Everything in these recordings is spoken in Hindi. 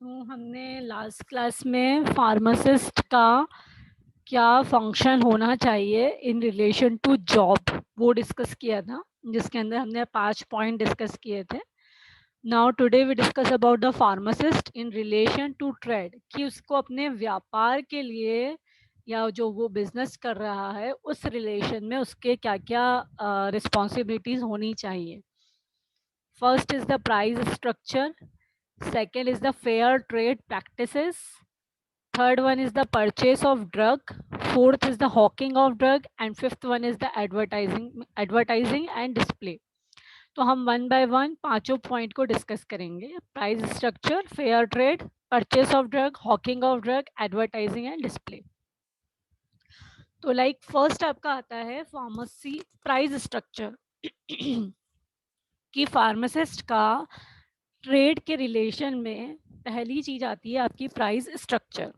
तो हमने लास्ट क्लास में फार्मासिस्ट का क्या फंक्शन होना चाहिए इन रिलेशन टू जॉब वो डिस्कस किया था, जिसके अंदर हमने 5 पॉइंट डिस्कस किए थे. Now today we discuss about the pharmacist in relation to trade, कि उसको अपने व्यापार के लिए या जो वो बिजनेस कर रहा है उस रिलेशन में उसके क्या क्या रिस्पॉन्सिबिलिटीज होनी चाहिए. First is the price structure, second is the fair trade practices, third one is the purchase of drug, fourth is the hawking of drug, and fifth one is the advertising and display. तो हम वन बाय वन पांचों पॉइंट को डिस्कस करेंगे. Price structure, fair trade, purchase of drug, Hawking of drug, advertising and display. तो लाइक फर्स्ट आपका आता है फार्मेसी प्राइस स्ट्रक्चर कि फार्मासिस्ट का ट्रेड के रिलेशन में पहली चीज आती है आपकी प्राइस स्ट्रक्चर.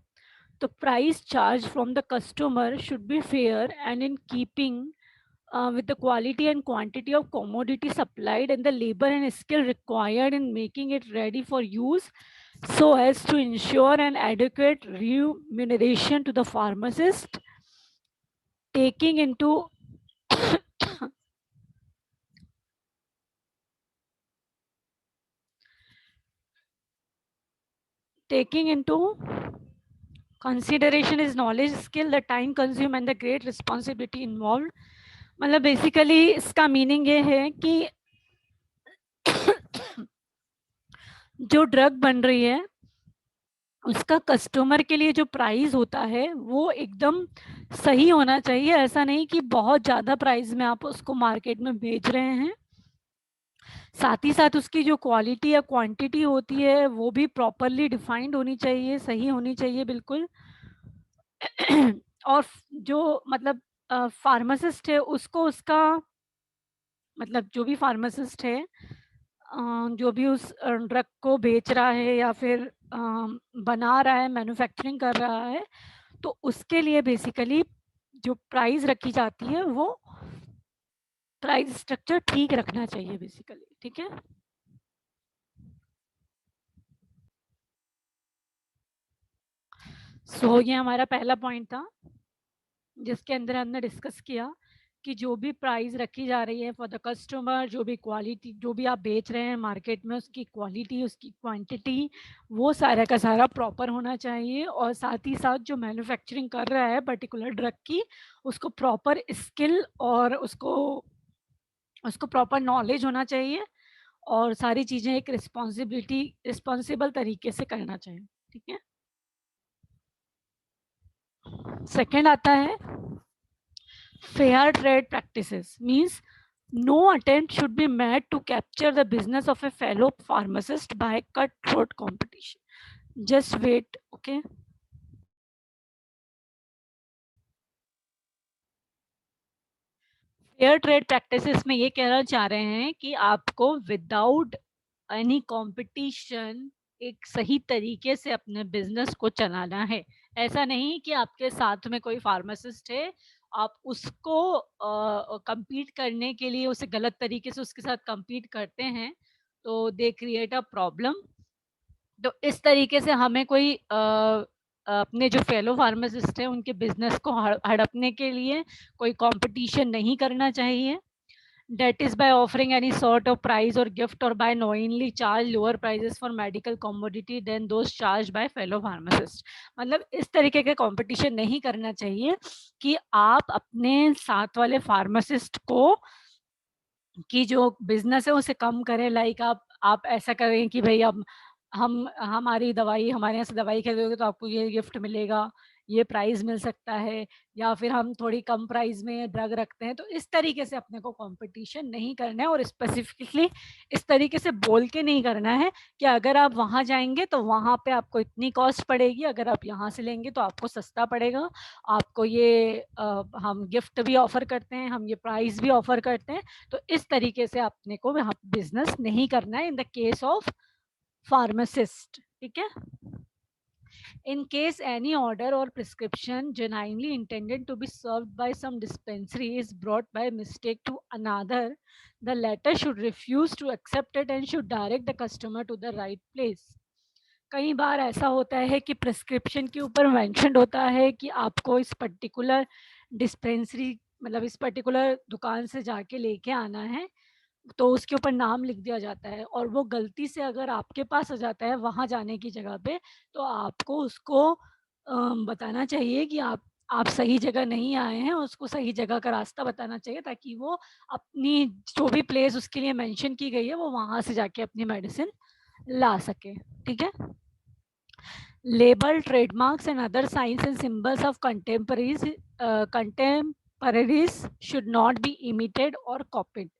तो price charge from the customer should be fair and in keeping with the quality and quantity of commodity supplied and the labor and skill required in making it ready for use, so as to ensure an adequate remuneration to the pharmacist, taking into taking into consideration is knowledge, skill, the time consumed and the great responsibility involved. मतलब बेसिकली इसका मीनिंग ये है कि जो ड्रग बन रही है उसका कस्टमर के लिए जो प्राइस होता है वो एकदम सही होना चाहिए. ऐसा नहीं कि बहुत ज़्यादा प्राइस में आप उसको मार्केट में बेच रहे हैं. साथ ही साथ उसकी जो क्वालिटी या क्वांटिटी होती है वो भी प्रॉपरली डिफाइंड होनी चाहिए, सही होनी चाहिए बिल्कुल. और जो मतलब फार्मासिस्ट है उसको उसका मतलब जो भी फार्मासिस्ट है जो भी उस ड्रग को बेच रहा है या फिर बना रहा है, मैन्युफैक्चरिंग कर रहा है, तो उसके लिए बेसिकली जो प्राइस रखी जाती है वो प्राइस स्ट्रक्चर ठीक रखना चाहिए बेसिकली. ठीक है. सो ये हमारा पहला पॉइंट था जिसके अंदर हमने डिस्कस किया कि जो भी प्राइस रखी जा रही है फॉर द कस्टमर, जो भी क्वालिटी जो भी आप बेच रहे हैं मार्केट में, उसकी क्वालिटी, उसकी क्वांटिटी, वो सारा का सारा प्रॉपर होना चाहिए. और साथ ही साथ जो मैन्युफैक्चरिंग कर रहा है पर्टिकुलर ड्रग की, उसको प्रॉपर स्किल और उसको प्रॉपर नॉलेज होना चाहिए और सारी चीज़ें एक रिस्पॉन्सिबल तरीके से करना चाहिए. ठीक है. सेकेंड आता है fair trade practices, means no attempt should be made to capture the business of a fellow pharmacist by cutthroat competition. Just wait. Okay. Fair trade practices में ये कहना चाह रहे हैं कि आपको विदाउट एनी कंपटीशन एक सही तरीके से अपने बिजनेस को चलाना है. ऐसा नहीं कि आपके साथ में कोई फार्मासिस्ट है, आप उसको compete करने के लिए उसे गलत तरीके से उसके साथ compete करते हैं, तो दे क्रिएट अ प्रॉब्लम. तो इस तरीके से हमें कोई अपने जो फेलो फार्मासिस्ट हैं उनके बिजनेस को हड़पने के लिए कोई कंपटीशन नहीं करना चाहिए. That is by offering any sort of prize or gift or by knowingly charge lower prices for medical commodity than those charged by fellow pharmacists. मतलब इस तरीके का कंपटीशन नहीं करना चाहिए कि आप अपने साथ वाले फार्मासिस्ट को की जो बिजनेस है उसे कम करें. लाइक आप ऐसा करें कि भाई अब हम हमारी दवाई हमारे यहाँ से दवाई खरीदोगे तो आपको ये गिफ्ट मिलेगा, ये प्राइस मिल सकता है, या फिर हम थोड़ी कम प्राइस में ड्रग रखते हैं. तो इस तरीके से अपने को कंपटीशन नहीं करना है और स्पेसिफिकली इस तरीके से बोल के नहीं करना है कि अगर आप वहाँ जाएंगे तो वहाँ पे आपको इतनी कॉस्ट पड़ेगी, अगर आप यहाँ से लेंगे तो आपको सस्ता पड़ेगा, आपको ये हम गिफ्ट भी ऑफर करते हैं, हम ये प्राइस भी ऑफर करते हैं. तो इस तरीके से अपने को यहाँ बिजनेस नहीं करना है in the case of pharmacist. ठीक है. In case any order or prescription genuinely intended to be served by some dispensary is brought by mistake to another, the latter should refuse to accept it and should direct the customer to the right place. कई बार ऐसा होता है कि प्रिस्क्रिप्शन के ऊपर मेंशन्ड होता है कि आपको इस पर्टिकुलर डिस्पेंसरी मतलब इस पर्टिकुलर दुकान से जाके लेके आना है, तो उसके ऊपर नाम लिख दिया जाता है और वो गलती से अगर आपके पास आ जाता है वहाँ जाने की जगह पे, तो आपको उसको बताना चाहिए कि आप सही जगह नहीं आए हैं, उसको सही जगह का रास्ता बताना चाहिए ताकि वो अपनी जो भी प्लेस उसके लिए मेंशन की गई है, वो वहाँ से जाके अपनी मेडिसिन ला सके, ठीक है? Label, trademarks, and other signs and symbols of contemporaries should not be imitated or copied.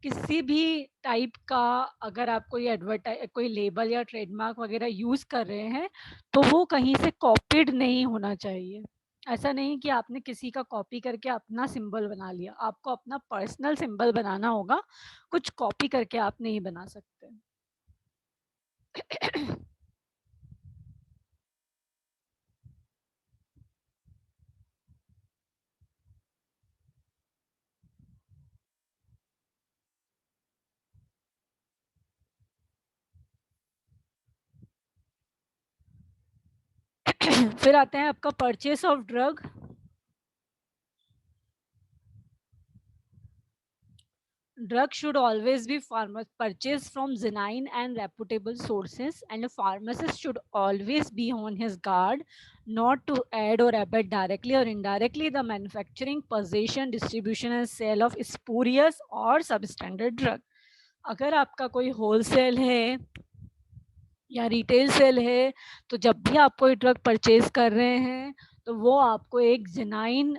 किसी भी टाइप का अगर आप कोई लेबल या ट्रेडमार्क वगैरह यूज कर रहे हैं, तो वो कहीं से कॉपीड नहीं होना चाहिए। ऐसा नहीं कि आपने किसी का कॉपी करके अपना सिंबल बना लिया, आपको अपना पर्सनल सिंबल बनाना होगा, कुछ कॉपी करके आप नहीं बना सकते। फिर आते हैं आपका purchase of drug. Drugs should always be purchased from genuine and reputable sources, and a pharmacist should always be on his guard not to aid or abet directly or indirectly the manufacturing, possession, distribution, and sale of spurious or substandard drug. अगर आपका कोई होलसेल है या रिटेल सेल है, तो जब भी आप कोई ड्रग परचेज कर रहे हैं, तो वो आपको एक जेन्युइन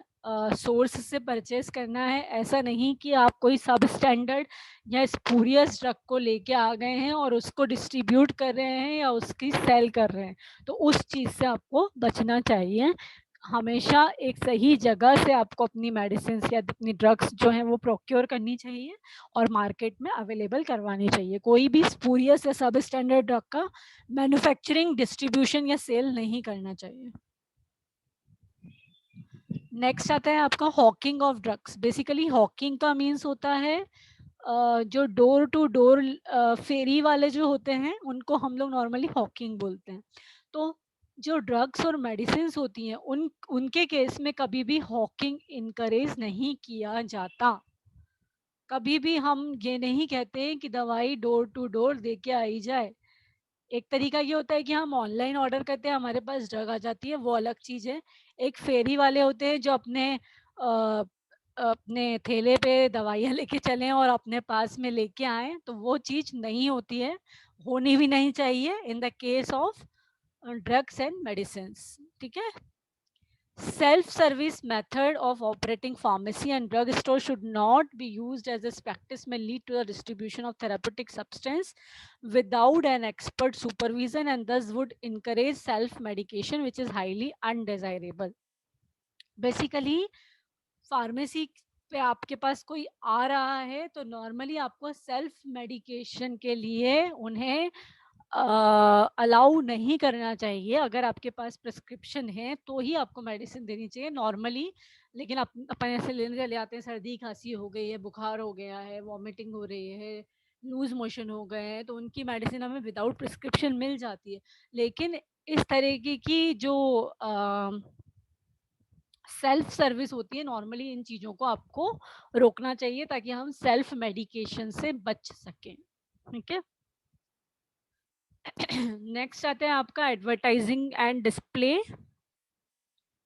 सोर्स से परचेज करना है। ऐसा नहीं कि आप कोई सब स्टैंडर्ड या स्पूरियस ड्रग को लेके आ गए हैं और उसको डिस्ट्रीब्यूट कर रहे हैं या उसकी सेल कर रहे हैं, तो उस चीज़ से आपको बचना चाहिए। हमेशा एक सही जगह से आपको अपनी मेडिसिन या अपनी ड्रग्स जो हैं वो प्रोक्योर करनी चाहिए और मार्केट में अवेलेबल करवानी चाहिए। कोई भी स्पूरियस या सब स्टैंडर्ड ड्रग का मैन्युफैक्चरिंग, डिस्ट्रीब्यूशन या सेल नहीं करना चाहिए। नेक्स्ट आता है आपका Hawking of drugs. Basically Hawking का मीन्स होता है जो डोर टू डोर फेरी वाले जो होते हैं, उनको हम लोग नॉर्मली हॉकिंग बोलते हैं। तो जो ड्रग्स और मेडिसिन होती हैं, उनके केस में कभी भी हॉकिंग इनकरेज नहीं किया जाता। कभी भी हम ये नहीं कहते कि दवाई डोर टू डोर दे के आई जाए। एक तरीका ये होता है कि हम ऑनलाइन ऑर्डर करते हैं, हमारे पास ड्रग आ जाती है, वो अलग चीज़ है। एक फेरी वाले होते हैं जो अपने थैले पे दवाइयाँ लेके चलें और अपने पास में लेके आएँ, तो वो चीज़ नहीं होती है, होनी भी नहीं चाहिए in the case of drugs and medicines, ठीक है? Self-service method of operating pharmacy and drug store should not be used as this practice may lead to the distribution of therapeutic substance without an expert supervision and thus would encourage self-medication which is highly undesirable. Basically, pharmacy पे आपके पास कोई आ रहा है तो नॉर्मली आपको सेल्फ मेडिकेशन के लिए उन्हें अलाउ नहीं करना चाहिए। अगर आपके पास प्रिस्क्रिप्शन है तो ही आपको मेडिसिन देनी चाहिए नॉर्मली। लेकिन अपन ऐसे लेने चले आते हैं, सर्दी खांसी हो गई है, बुखार हो गया है, वॉमिटिंग हो रही है, लूज मोशन हो गए हैं, तो उनकी मेडिसिन हमें विदाउट प्रिस्क्रिप्शन मिल जाती है। लेकिन इस तरीके की जो सेल्फ सर्विस होती है, नॉर्मली इन चीज़ों को आपको रोकना चाहिए ताकि हम सेल्फ मेडिकेशन से बच सकें, ठीक है? नेक्स्ट आता है आपका एडवर्टाइजिंग एंड डिस्प्ले।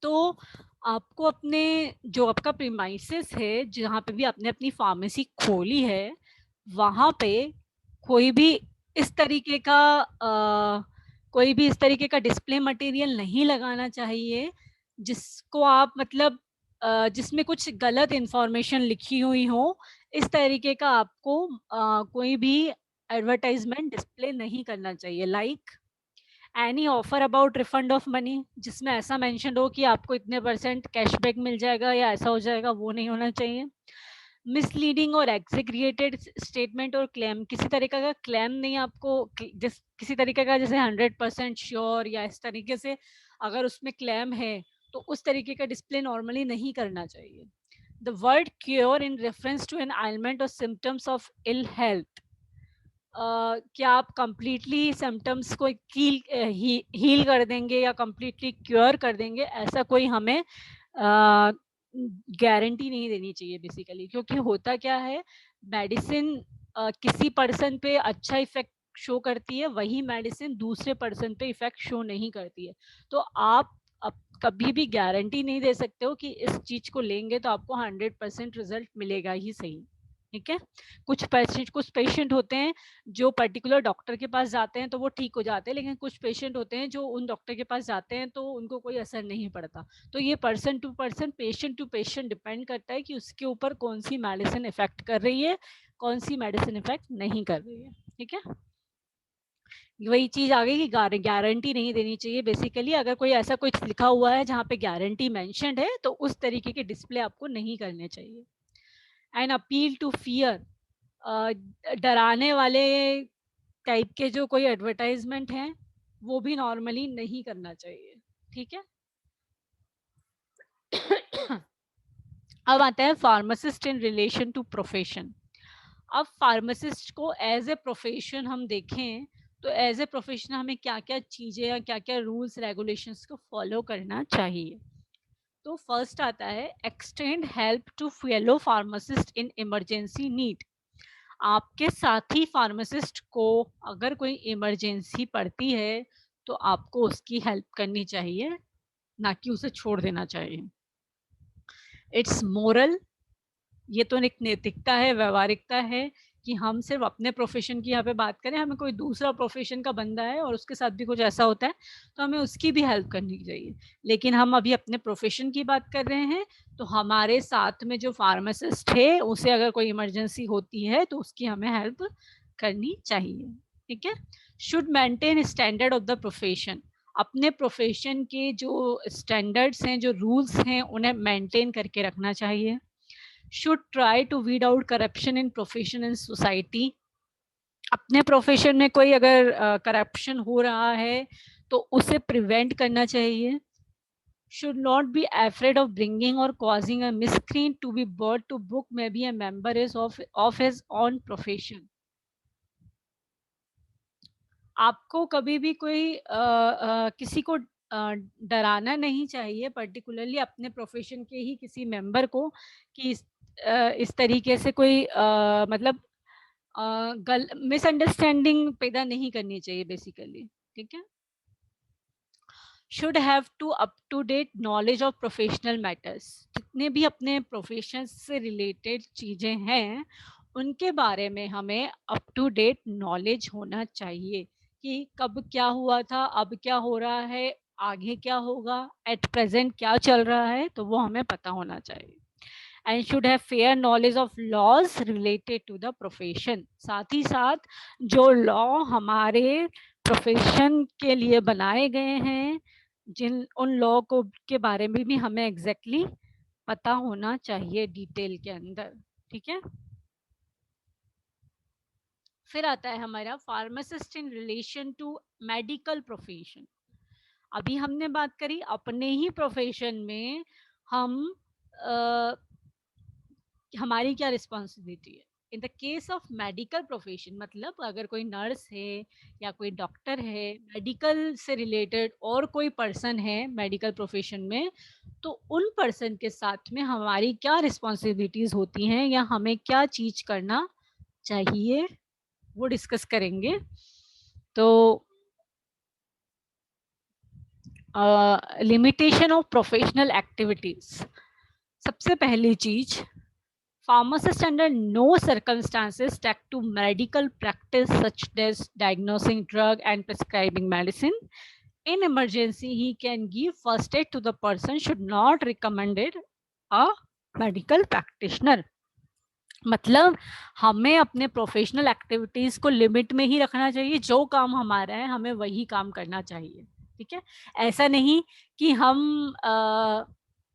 तो आपको अपने जो आपका प्रीमाइसेस है, जहाँ पे भी आपने अपनी फार्मेसी खोली है, वहाँ पे कोई भी इस तरीके का कोई भी इस तरीके का डिस्प्ले मटेरियल नहीं लगाना चाहिए जिसको आप मतलब जिसमें कुछ गलत इन्फॉर्मेशन लिखी हुई हो। इस तरीके का आपको कोई भी एडवर्टाइजमेंट डिस्प्ले नहीं करना चाहिए। Like any offer about refund of money, जिसमें ऐसा मेंशन हो कि आपको इतने परसेंट कैशबैक मिल जाएगा या ऐसा हो जाएगा, वो नहीं होना चाहिए। मिसलीडिंग और एग्जीक्रिएटेड स्टेटमेंट और क्लेम, किसी तरीके का क्लेम नहीं आपको किसी तरीके का जैसे 100% श्योर या इस तरीके से अगर उसमें क्लेम है तो उस तरीके का डिस्प्ले नॉर्मली नहीं करना चाहिए। The word cure in reference to an ailment or symptoms of ill health, क्या आप कंप्लीटली सिम्टम्स को हील कर देंगे या कंप्लीटली क्योर कर देंगे, ऐसा कोई हमें गारंटी नहीं देनी चाहिए बेसिकली। क्योंकि होता क्या है, मेडिसिन किसी पर्सन पे अच्छा इफेक्ट शो करती है, वही मेडिसिन दूसरे पर्सन पे इफेक्ट शो नहीं करती है। तो आप अब कभी भी गारंटी नहीं दे सकते हो कि इस चीज को लेंगे तो आपको 100% रिजल्ट मिलेगा ही सही। ठीक है, कुछ पेशेंट होते हैं जो पर्टिकुलर डॉक्टर के पास जाते हैं तो वो ठीक हो जाते हैं, लेकिन कुछ पेशेंट होते हैं जो उन डॉक्टर के पास जाते हैं तो उनको कोई असर नहीं पड़ता। तो ये person to person, patient to patient depend करता है कि उसके ऊपर कौन सी मेडिसिन इफेक्ट कर रही है, कौन सी मेडिसिन इफेक्ट नहीं कर रही है। ठीक है, वही चीज आ गई कि गारंटी नहीं देनी चाहिए बेसिकली। अगर कोई ऐसा कुछ लिखा हुआ है जहाँ पे गारंटी मेंशन्ड है तो उस तरीके के डिस्प्ले आपको नहीं करने चाहिए। एंड अपील टू फियर, डराने वाले टाइप के जो कोई एडवर्टाइजमेंट हैं वो भी नॉर्मली नहीं करना चाहिए। ठीक है, अब आता है pharmacist in relation to profession. अब फार्मासिस्ट को एज ए प्रोफेशन हम देखें तो एज ए प्रोफेशन हमें क्या क्या चीजें या क्या क्या रूल्स रेगुलेशंस को फॉलो करना चाहिए। तो फर्स्ट आता है extend help to fellow pharmacist in emergency need. आपके साथी फार्मासिस्ट को अगर कोई इमरजेंसी पड़ती है तो आपको उसकी हेल्प करनी चाहिए, ना कि उसे छोड़ देना चाहिए। इट्स मोरल, ये तो एक नैतिकता है, व्यवहारिकता है कि हम सिर्फ अपने प्रोफेशन की यहाँ पे बात करें। हमें कोई दूसरा प्रोफेशन का बंदा है और उसके साथ भी कुछ ऐसा होता है तो हमें उसकी भी हेल्प करनी चाहिए। लेकिन हम अभी अपने प्रोफेशन की बात कर रहे हैं, तो हमारे साथ में जो फार्मासिस्ट है उसे अगर कोई इमरजेंसी होती है तो उसकी हमें हेल्प करनी चाहिए। ठीक है, should maintain standard of the profession. अपने प्रोफेशन के जो स्टैंडर्ड्स हैं, जो रूल्स हैं, उन्हें मेंटेन करके रखना चाहिए। should try to weed out corruption in profession and society। अपने प्रोफेशन में कोई अगर करप्शन हो रहा है तो उसे प्रिवेंट करना चाहिए। should not be afraid of bringing or causing a miscreant to be brought to book maybe a member is of his own profession। आपको कभी भी कोई किसी को डराना नहीं चाहिए, पर्टिकुलरली अपने प्रोफेशन के ही किसी मेंबर को, कि इस तरीके से कोई मतलब मिसअंडरस्टैंडिंग पैदा नहीं करनी चाहिए बेसिकली। ठीक है, should have to up to date knowledge of professional matters. जितने भी अपने प्रोफेशन से रिलेटेड चीज़ें हैं उनके बारे में हमें अप टू डेट नॉलेज होना चाहिए कि कब क्या हुआ था, अब क्या हो रहा है, आगे क्या होगा, एट प्रेजेंट क्या चल रहा है, तो वो हमें पता होना चाहिए। And should have fair knowledge of laws related to the profession. साथ ही साथ जो लॉ हमारे प्रोफेशन के लिए बनाए गए हैं, जिन उन लॉ को के बारे में भी हमें एग्जैक्टली पता होना चाहिए डिटेल के अंदर। ठीक है, फिर आता है हमारा pharmacist in relation to medical profession. अभी हमने बात करी अपने ही प्रोफेशन में हम हमारी क्या रिस्पॉन्सिबिलिटी है। In the case of medical profession, मतलब अगर कोई नर्स है या कोई डॉक्टर है, मेडिकल से रिलेटेड और कोई पर्सन है मेडिकल प्रोफेशन में, तो उन पर्सन के साथ में हमारी क्या रिस्पॉन्सिबिलिटीज होती हैं या हमें क्या चीज करना चाहिए वो डिस्कस करेंगे। तो लिमिटेशन ऑफ प्रोफेशनल एक्टिविटीज, सबसे पहली चीज, pharmacists under no circumstances take to medical practice such as diagnosing drug and prescribing medicine. In emergency, he can give first aid to the person, should not recommended a medical practitioner। मतलब हमें अपने प्रोफेशनल एक्टिविटीज को लिमिट में ही रखना चाहिए, जो काम हमारा है हमें वही काम करना चाहिए। ठीक है, ऐसा नहीं कि हम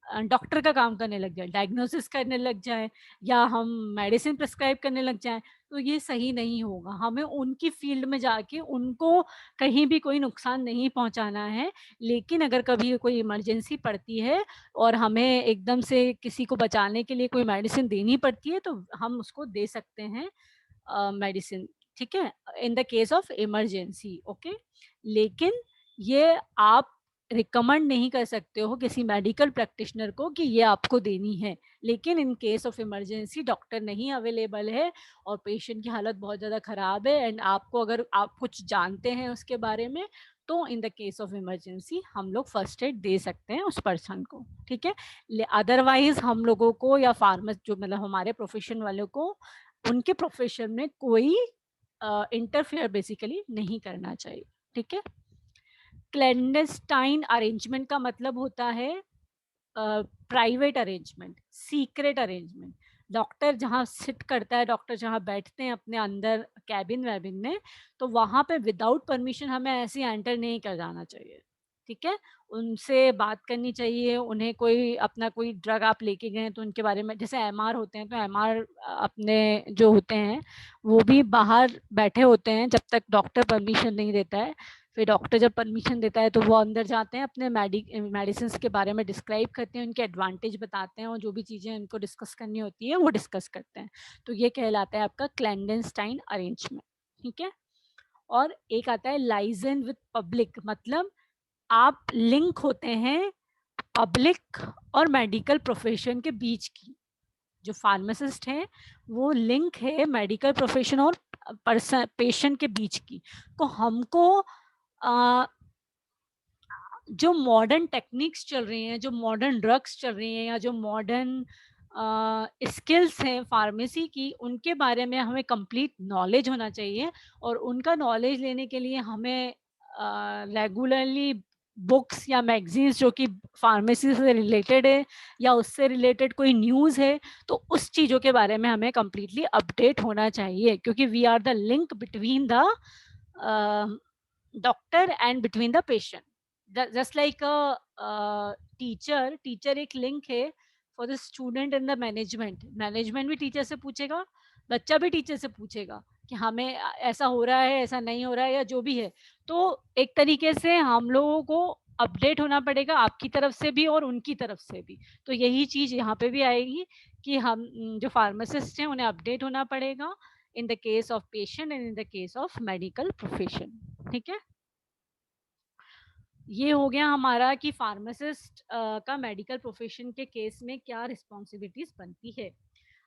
डॉक्टर का काम करने लग जाए, डायग्नोसिस करने लग जाए या हम मेडिसिन प्रिस्क्राइब करने लग जाए, तो ये सही नहीं होगा। हमें उनकी फील्ड में जाके उनको कहीं भी कोई नुकसान नहीं पहुंचाना है। लेकिन अगर कभी कोई इमरजेंसी पड़ती है और हमें एकदम से किसी को बचाने के लिए कोई मेडिसिन देनी पड़ती है तो हम उसको दे सकते हैं मेडिसिन। ठीक है, in the case of emergency. Okay, लेकिन ये आप रिकमेंड नहीं कर सकते हो किसी मेडिकल प्रैक्टिशनर को कि ये आपको देनी है। लेकिन in case of emergency doctor नहीं अवेलेबल है और पेशेंट की हालत बहुत ज़्यादा ख़राब है एंड आपको, अगर आप कुछ जानते हैं उसके बारे में, तो in the case of emergency हम लोग फर्स्ट एड दे सकते हैं उस पर्सन को। ठीक है, अदरवाइज हम लोगों को या फार्मेस्ट जो मतलब हमारे प्रोफेशन वालों को उनके प्रोफेशन में कोई इंटरफेयर बेसिकली नहीं करना चाहिए। ठीक है, क्लैंडस्टाइन अरेंजमेंट का मतलब होता है private arrangement, secret arrangement. Doctor जहाँ सिट करता है, डॉक्टर जहाँ बैठते हैं अपने अंदर कैबिन वैबिन में, तो वहाँ पे विदाउट परमिशन हमें ऐसे एंटर नहीं कर जाना चाहिए। ठीक है, उनसे बात करनी चाहिए। उन्हें कोई अपना कोई ड्रग आप लेके गए तो उनके बारे में, जैसे एमआर होते हैं तो एमआर अपने जो होते हैं वो भी बाहर बैठे होते हैं जब तक डॉक्टर परमिशन नहीं देता है। फिर डॉक्टर जब परमिशन देता है तो वो अंदर जाते हैं, अपने मेडिसिन के बारे में डिस्क्राइब करते हैं, उनके एडवांटेज बताते हैं और जो भी चीज़ें उनको डिस्कस करनी होती है वो डिस्कस करते हैं। तो ये कहलाता है आपका क्लैंडस्टाइन अरेंजमेंट। ठीक है, और एक आता है लाइजन विद पब्लिक, मतलब आप लिंक होते हैं पब्लिक और मेडिकल प्रोफेशन के बीच की। जो फार्मासिस्ट है वो लिंक है मेडिकल प्रोफेशन और पेशेंट के बीच की। तो हमको जो मॉडर्न टेक्निक्स चल रही हैं, जो मॉडर्न ड्रग्स चल रही हैं, या जो मॉडर्न स्किल्स हैं फार्मेसी की, उनके बारे में हमें कंप्लीट नॉलेज होना चाहिए। और उनका नॉलेज लेने के लिए हमें रेगुलरली बुक्स या मैगजीन्स जो कि फार्मेसी से रिलेटेड है या उससे रिलेटेड कोई न्यूज़ है, तो उस चीज़ों के बारे में हमें कंप्लीटली अपडेट होना चाहिए, क्योंकि we are the link between the doctor and between the patient. Just like a teacher एक लिंक है for the student in the management. Management भी टीचर से पूछेगा, बच्चा भी टीचर से पूछेगा कि हमें ऐसा हो रहा है, ऐसा नहीं हो रहा है, या जो भी है। तो एक तरीके से हम लोगों को अपडेट होना पड़ेगा, आपकी तरफ से भी और उनकी तरफ से भी। तो यही चीज़ यहाँ पे भी आएगी कि हम जो फार्मासिस्ट हैं उन्हें अपडेट होना पड़ेगा in the case of patient and in the case of medical profession. ठीक है, ये हो गया हमारा कि फार्मासिस्ट का मेडिकल प्रोफेशन के केस में क्या रिस्पॉन्सिबिलिटीज बनती है।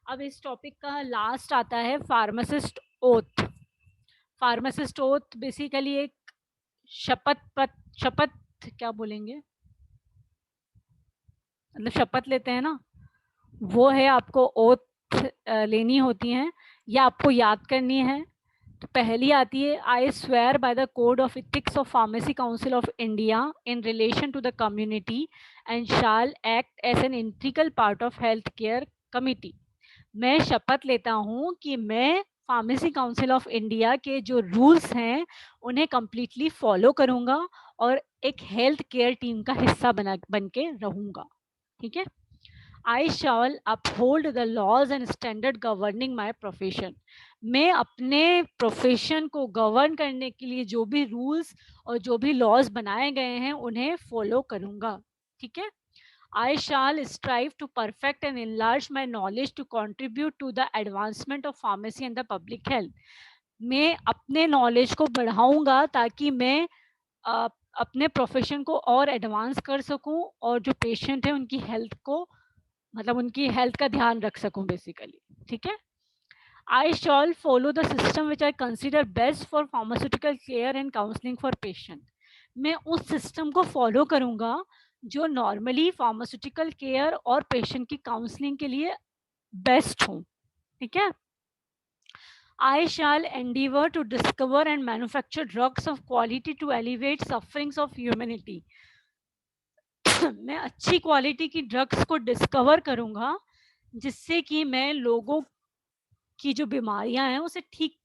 अब इस टॉपिक का लास्ट आता है pharmacist oath. Pharmacist oath basically एक शपथ क्या बोलेंगे, मतलब शपथ लेते हैं ना, वो है, आपको ओथ लेनी होती है या आपको याद करनी है। तो पहली आती है, I swear by the code of ethics of pharmacy council of India in relation to the community and shall act as an integral part of health care committee. मैं शपथ लेता हूँ कि मैं फार्मेसी काउंसिल ऑफ इंडिया के जो रूल्स हैं उन्हें कम्प्लीटली फॉलो करूँगा और एक हेल्थ केयर टीम का हिस्सा बन के रहूँगा। ठीक है, I shall uphold the laws and standard governing my profession. मैं अपने प्रोफेशन को गवर्न करने के लिए जो भी रूल्स और जो भी लॉज बनाए गए हैं उन्हें फॉलो करूंगा। ठीक है, I shall strive to perfect and enlarge my knowledge to contribute to the advancement of pharmacy and the public health. मैं अपने नॉलेज को बढ़ाऊंगा ताकि मैं अपने प्रोफेशन को और एडवांस कर सकूं और जो पेशेंट है उनकी हेल्थ को, मतलब उनकी हेल्थ का ध्यान रख सकूं बेसिकली। ठीक है, I shall follow the system which I consider best for pharmaceutical care and counselling for patient. मैं उस सिस्टम को फॉलो करूंगा जो नॉर्मली फार्मास्यूटिकल केयर और पेशेंट की काउंसलिंग के लिए बेस्ट हो। ठीक है, I shall endeavor to discover and manufacture drugs of quality to alleviate sufferings of humanity. मैं अच्छी क्वालिटी की ड्रग्स को डिस्कवर करूंगा जिससे कि मैं लोगों की जो बीमारियां हैं उसे ठीक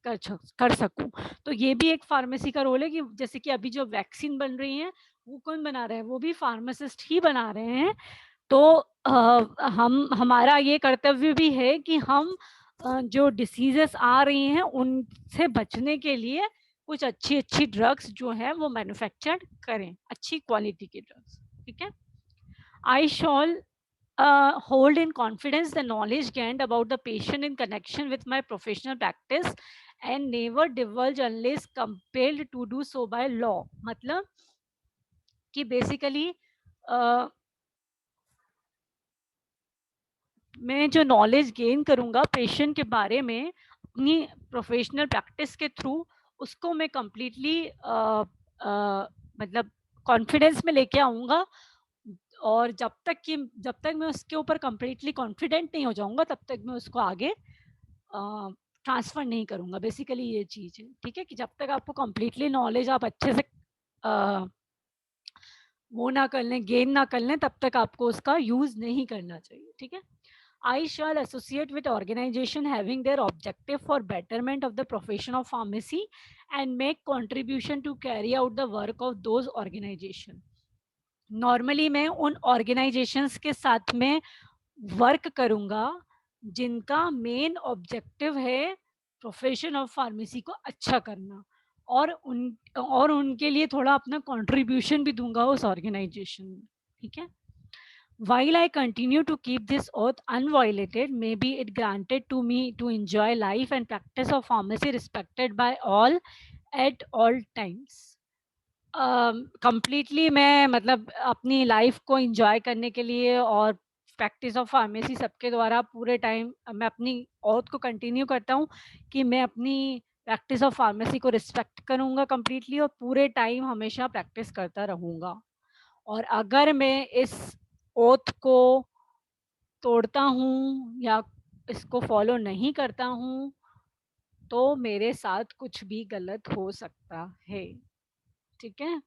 कर सकूं। तो ये भी एक फार्मेसी का रोल है कि जैसे कि अभी जो वैक्सीन बन रही है वो कौन बना रहा है, वो भी फार्मासिस्ट ही बना रहे हैं। तो हम हमारा ये कर्तव्य भी है कि हम जो डिसीजेस आ रही हैं उनसे बचने के लिए कुछ अच्छी अच्छी ड्रग्स जो है वो मैन्युफैक्चर्ड करें, अच्छी क्वालिटी की ड्रग्स। ठीक है, I shawl hold in confidence the knowledge gained about the patient in connection with my professional practice and never divulge unless compelled to do so by law. मतलब कि बेसिकली मैं जो नॉलेज गेन करूँगा पेशेंट के बारे में अपनी प्रोफेशनल प्रैक्टिस के थ्रू, उसको मैं कंप्लीटली मतलब कॉन्फिडेंस में लेके आऊँगा। और जब तक मैं उसके ऊपर कंप्लीटली कॉन्फिडेंट नहीं हो जाऊँगा, तब तक मैं उसको आगे ट्रांसफ़र नहीं करूँगा। बेसिकली ये चीज़ है, ठीक है? कि जब तक आपको कंप्लीटली नॉलेज आप अच्छे से अ, वो ना कर लें, गेन ना कर लें, तब तक आपको उसका यूज़ नहीं करना चाहिए, ठीक है? I shall associate with organization having their objective for betterment of the profession of pharmacy and make contribution to carry out the work of those organization. Normally मैं उन ऑर्गेनाइजेशंस के साथ में वर्क करूंगा जिनका मेन ऑब्जेक्टिव है प्रोफेशन ऑफ फार्मेसी को अच्छा करना, और उनके लिए थोड़ा अपना कंट्रीब्यूशन भी दूंगा उस ऑर्गेनाइजेशन में, ठीक है? While I continue to keep this oath unviolated, may be it granted to me to enjoy life and practice of pharmacy respected by all at all times. Completely मैं मतलब अपनी लाइफ को एंजॉय करने के लिए और प्रैक्टिस ऑफ फार्मेसी सबके द्वारा पूरे टाइम मैं अपनी ओथ को कंटिन्यू करता हूँ कि मैं अपनी प्रैक्टिस ऑफ फार्मेसी को रिस्पेक्ट करूँगा कंप्लीटली, और पूरे टाइम हमेशा प्रैक्टिस करता रहूँगा। और अगर मैं इस ओथ को तोड़ता हूँ या इसको फॉलो नहीं करता हूँ, तो मेरे साथ कुछ भी गलत हो सकता है, ठीक है?